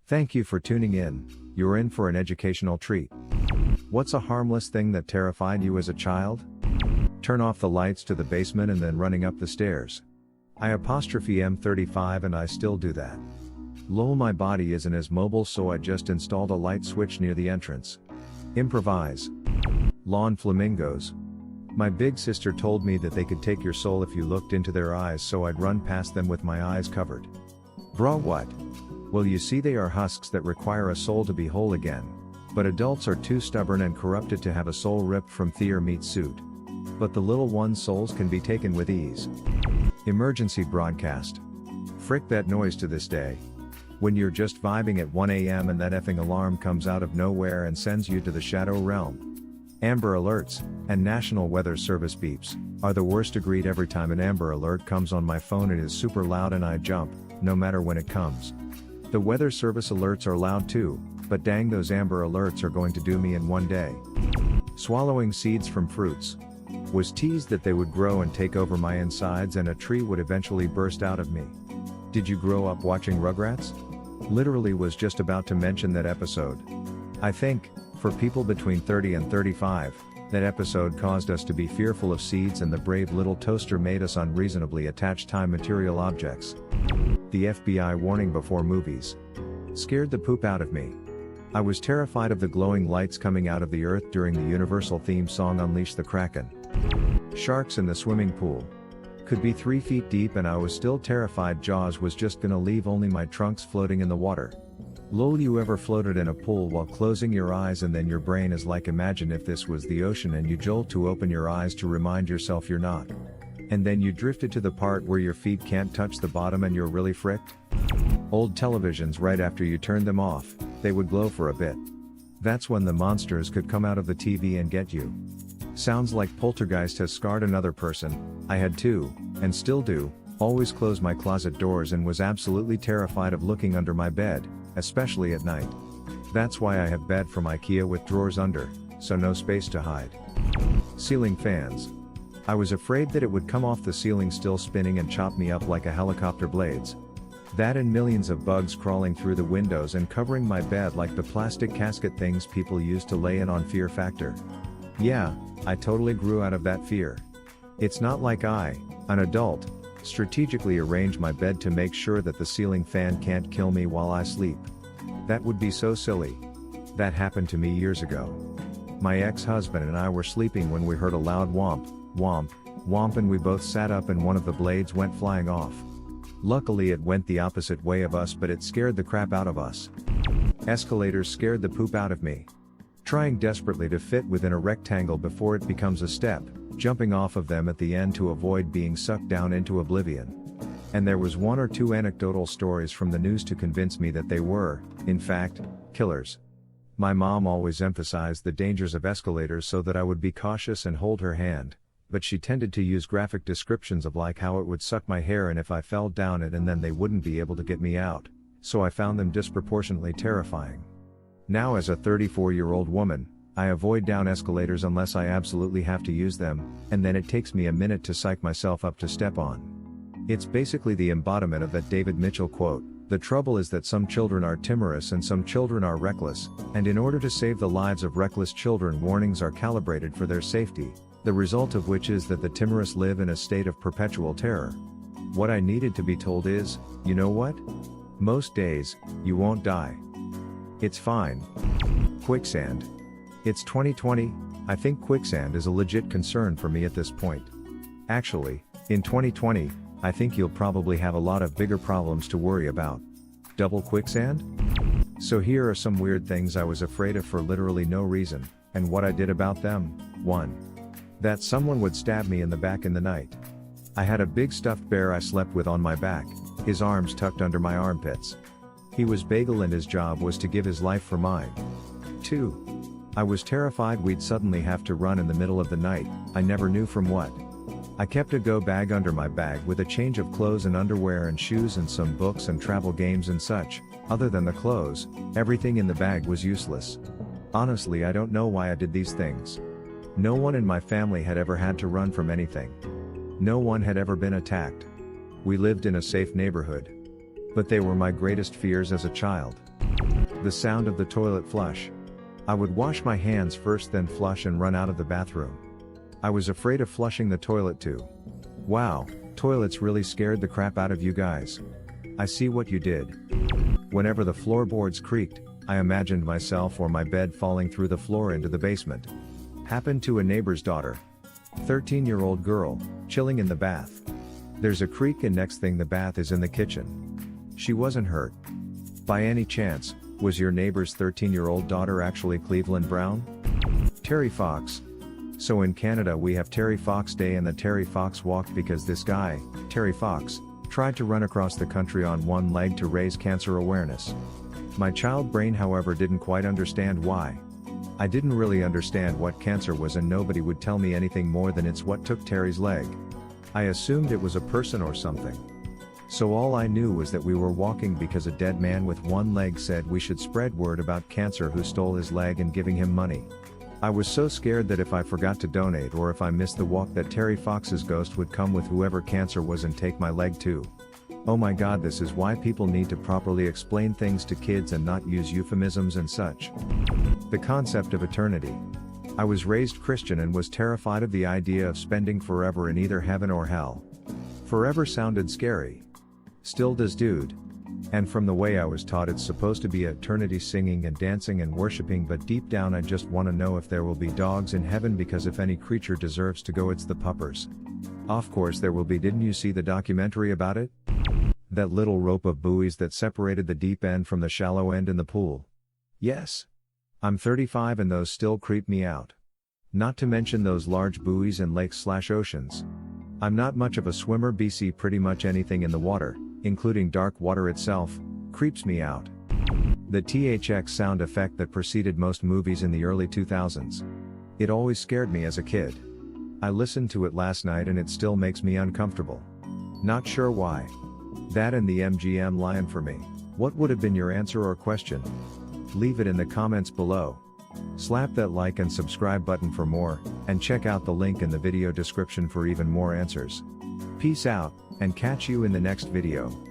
Thank you for tuning in. You're in for an educational treat. What's a harmless thing that terrified you as a child? Turn off the lights to the basement and then running up the stairs. I am 35 and I still do that. Lol, my body isn't as mobile, so I just installed a light switch near the entrance. Improvise. Lawn flamingos. My big sister told me that they could take your soul if you looked into their eyes, so I'd run past them with my eyes covered. Bruh, what? Well, you see, they are husks that require a soul to be whole again. But adults are too stubborn and corrupted to have a soul ripped from their meat suit. But the little one's souls can be taken with ease. Emergency broadcast. Frick that noise to this day. When you're just vibing at 1 a.m. and that effing alarm comes out of nowhere and sends you to the shadow realm. Amber alerts, and National Weather Service beeps, are the worst. Agreed. Every time an Amber alert comes on my phone it is super loud and I jump, no matter when it comes. The Weather Service alerts are loud too, but dang, those Amber alerts are going to do me in one day. Swallowing seeds from fruits. Was teased that they would grow and take over my insides and a tree would eventually burst out of me. Did you grow up watching Rugrats? Literally was just about to mention that episode. I think, for people between 30 and 35, that episode caused us to be fearful of seeds, and the brave little toaster made us unreasonably attach time material objects. The FBI warning before movies. Scared the poop out of me. I was terrified of the glowing lights coming out of the earth during the Universal theme song Unleash the Kraken. Sharks in the swimming pool. Could be 3 feet deep and I was still terrified. Jaws was just gonna leave only my trunks floating in the water. Lol, you ever floated in a pool while closing your eyes and then your brain is like, imagine if this was the ocean, and you jolt to open your eyes to remind yourself you're not. And then you drifted to the part where your feet can't touch the bottom and you're really fricked? Old televisions, right after you turned them off, they would glow for a bit. That's when the monsters could come out of the TV and get you. Sounds like Poltergeist has scarred another person. I had to, and still do, always close my closet doors and was absolutely terrified of looking under my bed, especially at night. That's why I have bed from IKEA with drawers under, so no space to hide. Ceiling fans. I was afraid that it would come off the ceiling still spinning and chop me up like a helicopter blades. That and millions of bugs crawling through the windows and covering my bed like the plastic casket things people used to lay in on Fear Factor. Yeah, I totally grew out of that fear. It's not like I, an adult, strategically arrange my bed to make sure that the ceiling fan can't kill me while I sleep. That would be so silly. That happened to me years ago. My ex-husband and I were sleeping when we heard a loud whomp, whomp, whomp, and we both sat up and one of the blades went flying off. Luckily it went the opposite way of us, but it scared the crap out of us. Escalators scared the poop out of me. Trying desperately to fit within a rectangle before it becomes a step, jumping off of them at the end to avoid being sucked down into oblivion. And there was 1 or 2 anecdotal stories from the news to convince me that they were, in fact, killers. My mom always emphasized the dangers of escalators so that I would be cautious and hold her hand, but she tended to use graphic descriptions of like how it would suck my hair and if I fell down it and then they wouldn't be able to get me out, so I found them disproportionately terrifying. Now as a 34-year-old woman, I avoid down escalators unless I absolutely have to use them, and then it takes me a minute to psych myself up to step on. It's basically the embodiment of that David Mitchell quote, "The trouble is that some children are timorous and some children are reckless, and in order to save the lives of reckless children, warnings are calibrated for their safety, the result of which is that the timorous live in a state of perpetual terror." What I needed to be told is, you know what? Most days, you won't die. It's fine. Quicksand. It's 2020, I think quicksand is a legit concern for me at this point. Actually, in 2020, I think you'll probably have a lot of bigger problems to worry about. Double quicksand? So here are some weird things I was afraid of for literally no reason, and what I did about them. 1. That someone would stab me in the back in the night. I had a big stuffed bear I slept with on my back, his arms tucked under my armpits. He was Bagel and his job was to give his life for mine. 2. I was terrified we'd suddenly have to run in the middle of the night, I never knew from what. I kept a go bag under my bag with a change of clothes and underwear and shoes and some books and travel games and such. Other than the clothes, everything in the bag was useless. Honestly, I don't know why I did these things. No one in my family had ever had to run from anything. No one had ever been attacked. We lived in a safe neighborhood. But they were my greatest fears as a child. The sound of the toilet flush. I would wash my hands first, then flush and run out of the bathroom. I was afraid of flushing the toilet too. Wow, toilets really scared the crap out of you guys. I see what you did. Whenever the floorboards creaked, I imagined myself or my bed falling through the floor into the basement. Happened to a neighbor's daughter. 13-year-old girl, chilling in the bath. There's a creak and next thing the bath is in the kitchen. She wasn't hurt. By any chance, was your neighbor's 13-year-old daughter actually Cleveland Brown? Terry Fox. So in Canada we have Terry Fox Day and the Terry Fox Walk because this guy, Terry Fox, tried to run across the country on one leg to raise cancer awareness. My child brain however didn't quite understand why. I didn't really understand what cancer was and nobody would tell me anything more than it's what took Terry's leg. I assumed it was a person or something. So all I knew was that we were walking because a dead man with one leg said we should spread word about cancer who stole his leg and giving him money. I was so scared that if I forgot to donate or if I missed the walk that Terry Fox's ghost would come with whoever cancer was and take my leg too. Oh my god, this is why people need to properly explain things to kids and not use euphemisms and such. The concept of eternity. I was raised Christian and was terrified of the idea of spending forever in either heaven or hell. Forever sounded scary. Still does, dude. And from the way I was taught it's supposed to be eternity singing and dancing and worshiping, but deep down I just want to know if there will be dogs in heaven, because if any creature deserves to go it's the puppers. Of course there will be. Didn't you see the documentary about it? That little rope of buoys that separated the deep end from the shallow end in the pool. Yes. I'm 35 and those still creep me out. Not to mention those large buoys in lakes/oceans. I'm not much of a swimmer, BC. Pretty much anything in the water, including dark water itself, creeps me out. The THX sound effect that preceded most movies in the early 2000s. It always scared me as a kid. I listened to it last night and it still makes me uncomfortable. Not sure why. That and the MGM lion for me. What would have been your answer or question? Leave it in the comments below. Slap that like and subscribe button for more, and check out the link in the video description for even more answers. Peace out, and catch you in the next video.